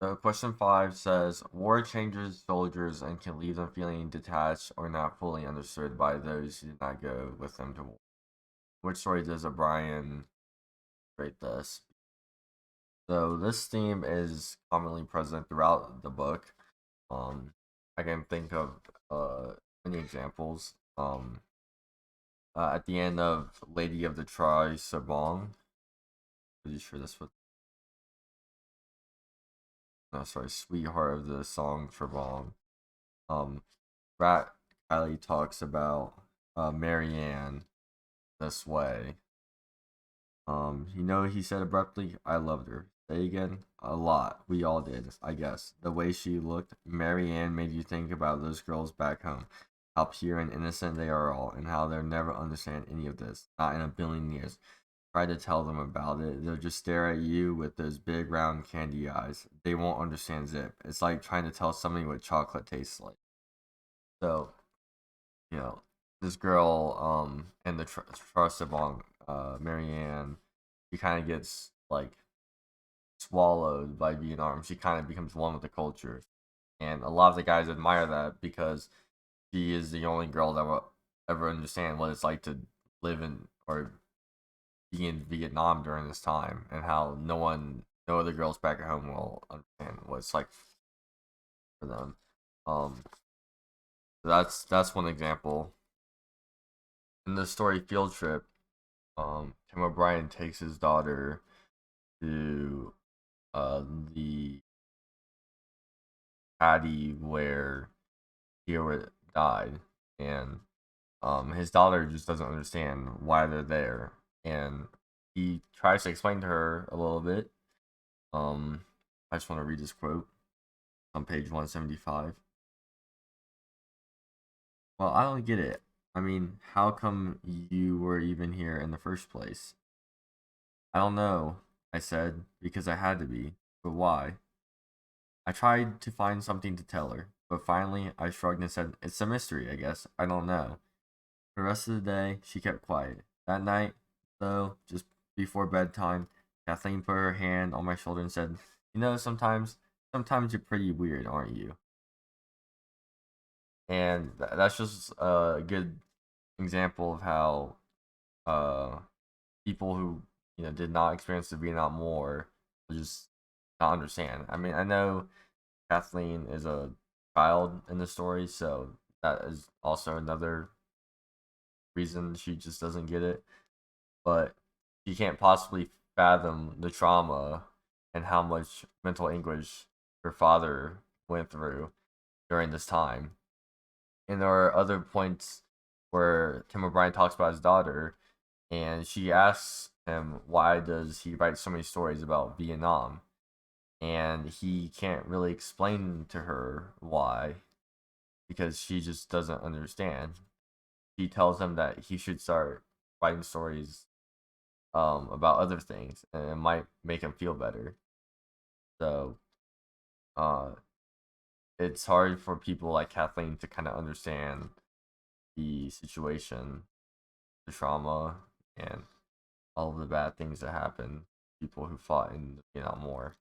So question 5 says, war changes soldiers and can leave them feeling detached or not fully understood by those who did not go with them to war. Which story does O'Brien rate this? So this theme is commonly present throughout the book. Um, I can think of many examples. At the end of Lady of the Tri Sabong, pretty sure that's what. No, sorry, Sweetheart of the Song Trebong. Um, Rat Kylie talks about Marianne this way. He said abruptly, I loved her. Say again? A lot. We all did, I guess. The way she looked, Marianne made you think about those girls back home. How pure and innocent they are all, and how they'll never understand any of this. Not in a billion years. Try to tell them about it. They'll just stare at you with those big round candy eyes. They won't understand zip. It's like trying to tell somebody what chocolate tastes like. So, you know, this girl, and the trust of Marianne, she kind of gets like swallowed by Vietnam. She kind of becomes one with the culture, and a lot of the guys admire that because she is the only girl that will ever understand what it's like to live in or be in Vietnam during this time, and how no other girls back at home will understand what it's like for them. That's one example. In the story Field Trip, Tim O'Brien takes his daughter to the paddy where Hero died, and his daughter just doesn't understand why they're there, and he tries to explain to her a little bit. I just want to read this quote on page 175. Well, I don't get it. I mean, how come you were even here in the first place? I don't know, I said, because I had to be. But why? I tried to find something to tell her, but finally I shrugged and said, it's a mystery, I guess. I don't know. The rest of the day, she kept quiet. That night, though, just before bedtime, Kathleen put her hand on my shoulder and said, sometimes you're pretty weird, aren't you? And that's just a good example of how uh, people who did not experience the Vietnam War just not understand. I mean, I know Kathleen is a child in the story, so that is also another reason she just doesn't get it. But she can't possibly fathom the trauma and how much mental anguish her father went through during this time. And there are other points where Tim O'Brien talks about his daughter, and she asks him why does he write so many stories about Vietnam, and he can't really explain to her why because she just doesn't understand. She tells him that he should start writing stories about other things, and it might make him feel better. So uh it's hard for people like Kathleen to kind of understand the situation, the trauma, and all of the bad things that happen to people who fought in the Vietnam War.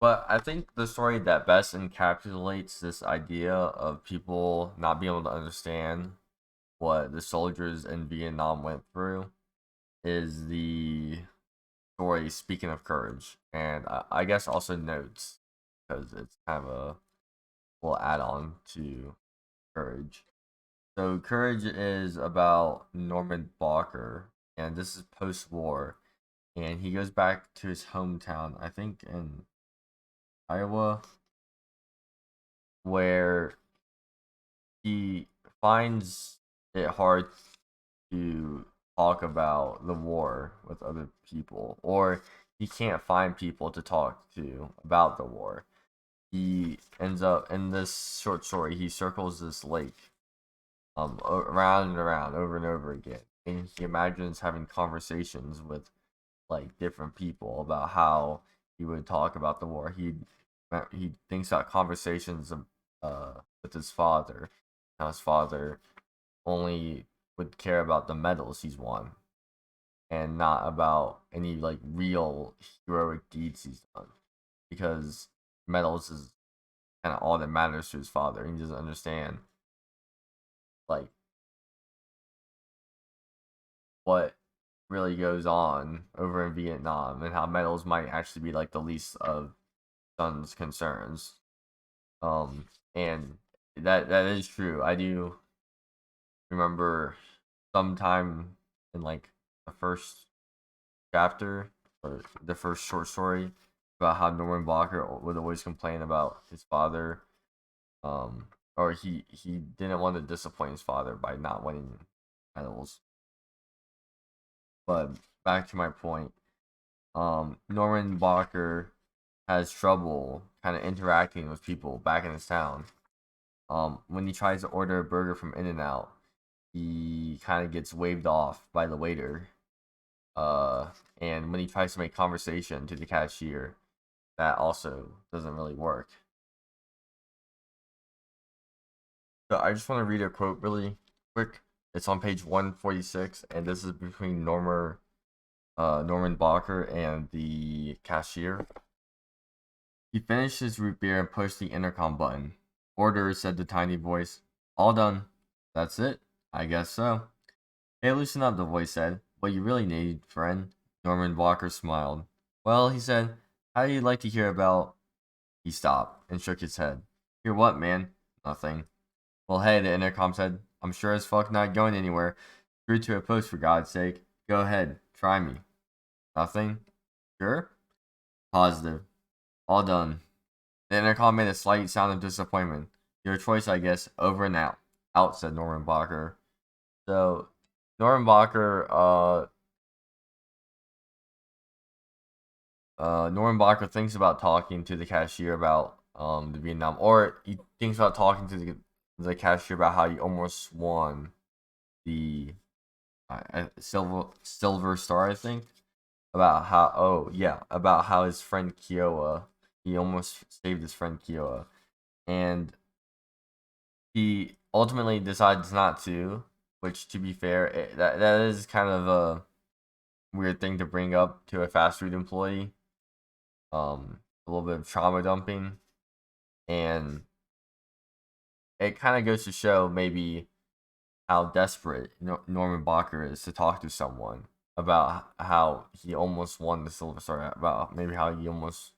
But I think the story that best encapsulates this idea of people not being able to understand what the soldiers in Vietnam went through is the story Speaking of Courage. And I guess also Notes, because it's kind of a little add on to Courage. So, Courage is about Norman Barker, and this is post war. And he goes back to his hometown, I think in Iowa, where he finds it hard to talk about the war with other people, or he can't find people to talk to about the war. He ends up in this short story. He circles this lake, around and around, over and over again, and he imagines having conversations with like different people about how he would talk about the war. He thinks about conversations with his father. How his father only would care about the medals he's won, and not about any like real heroic deeds he's done, because medals is kind of all that matters to his father. He doesn't understand like what really goes on over in Vietnam and how medals might actually be like the least of son's concerns. Um, and that is true. I do remember sometime in like the first chapter or the first short story about how Norman Blocker would always complain about his father, um, or he didn't want to disappoint his father by not winning medals. But back to my point, Norman Blocker has trouble kind of interacting with people back in his town. When he tries to order a burger from In-N-Out, he kind of gets waved off by the waiter. And when he tries to make conversation to the cashier, that also doesn't really work. So I just want to read a quote really quick. It's on page 146, and this is between Norman Blocker and the cashier. He finished his root beer and pushed the intercom button. Order, said the tiny voice. All done. That's it? I guess so. Hey, loosen up, the voice said. What you really need, friend. Norman Walker smiled. Well, he said, how do you like to hear about... He stopped and shook his head. Hear what, man? Nothing. Well, hey, the intercom said. I'm sure as fuck not going anywhere. Screw to a post, for God's sake. Go ahead. Try me. Nothing? Sure? Positive. All done. The intercom made a slight sound of disappointment. Your choice, I guess. Over and out. Out, said Norman Blocker. So, Norman Blocker, Norman Blocker thinks about talking to the cashier about the Vietnam, or he thinks about talking to the cashier about how he almost won the silver star, I think. About how about how his friend Kiowa, he almost saved his friend Kiowa, and he ultimately decides not to. Which, to be fair, that is kind of a weird thing to bring up to a fast food employee. A little bit of trauma dumping, and it kind of goes to show maybe how desperate Norman Blocker is to talk to someone about how he almost won the Silver Star, about maybe how he almost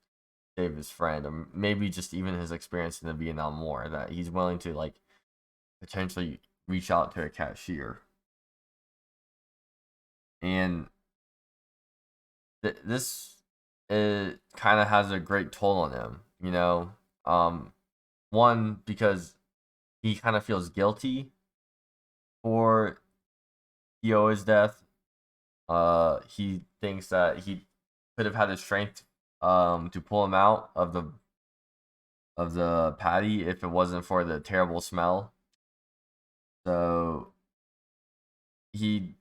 saved his friend, or maybe just even his experience in the Vietnam War, that he's willing to like potentially reach out to a cashier. And this it kind of has a great toll on him, you know. One, because he kind of feels guilty for Kyo's death. He thinks that he could have had the strength to pull him out of the patty if it wasn't for the terrible smell. So he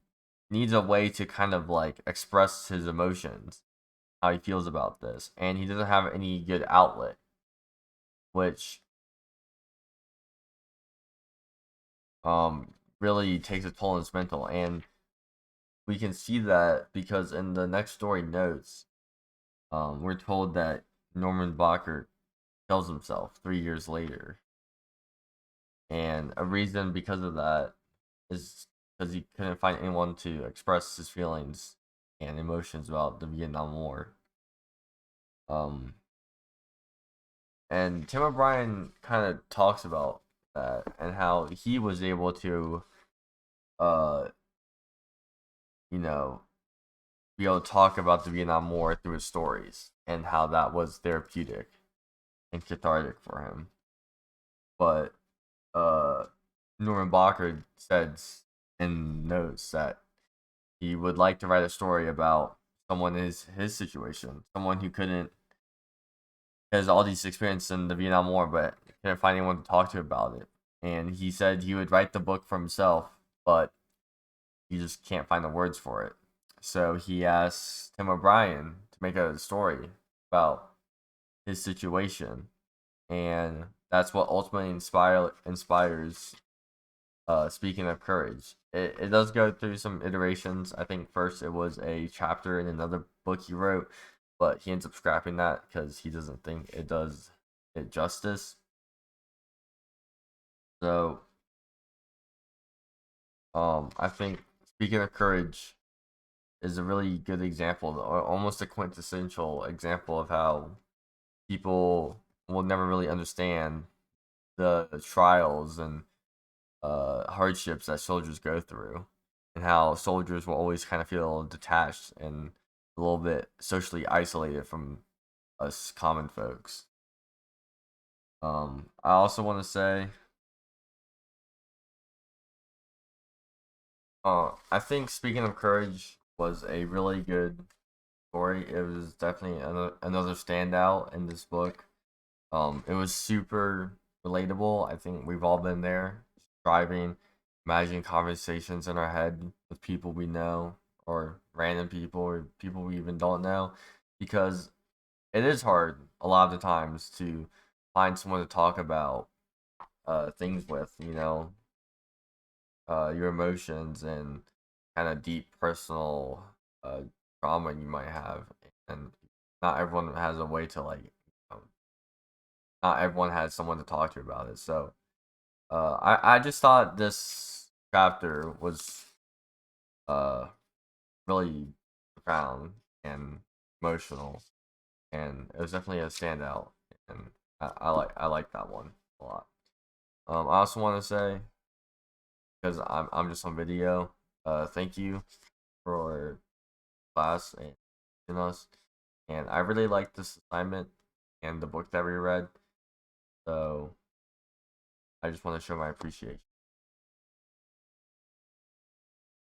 needs a way to kind of like express his emotions, how he feels about this, and he doesn't have any good outlet, which really takes a toll on his mental. And we can see that because in the next story notes, we're told that Norman Blocker kills himself 3 years later. And a reason because of that is because he couldn't find anyone to express his feelings and emotions about the Vietnam War. Um, and Tim O'Brien kind of talks about that and how he was able to, uh, you know, be able to talk about the Vietnam War through his stories and how that was therapeutic and cathartic for him. But Norman Blocker says in notes that he would like to write a story about someone in his situation, someone who couldn't has all these experience in the Vietnam War, but couldn't find anyone to talk to about it. And he said he would write the book for himself, but he just can't find the words for it. So he asked Tim O'Brien to make a story about his situation, and that's what ultimately inspires Speaking of courage, it does go through some iterations. I think first it was a chapter in another book he wrote, but he ends up scrapping that because he doesn't think it does it justice. So, I think speaking of courage is a really good example, or almost a quintessential example of how people will never really understand the trials and hardships that soldiers go through, and how soldiers will always kind of feel detached and a little bit socially isolated from us common folks. I also want to say, I think speaking of courage was a really good story. It was definitely another standout in this book. It was super relatable. I think we've all been there, driving, imagining conversations in our head with people we know, or random people, or people we even don't know, because it is hard a lot of the times to find someone to talk about things with, your emotions and kind of deep personal uh, trauma you might have, and not everyone has a way to um, not everyone has someone to talk to about it. So I just thought this chapter was uh really profound and emotional, and it was definitely a standout, and I like that one a lot. I also want to say, because I'm just on video, thank you for class and teaching us, and I really liked this assignment and the book that we read. So I just want to show my appreciation.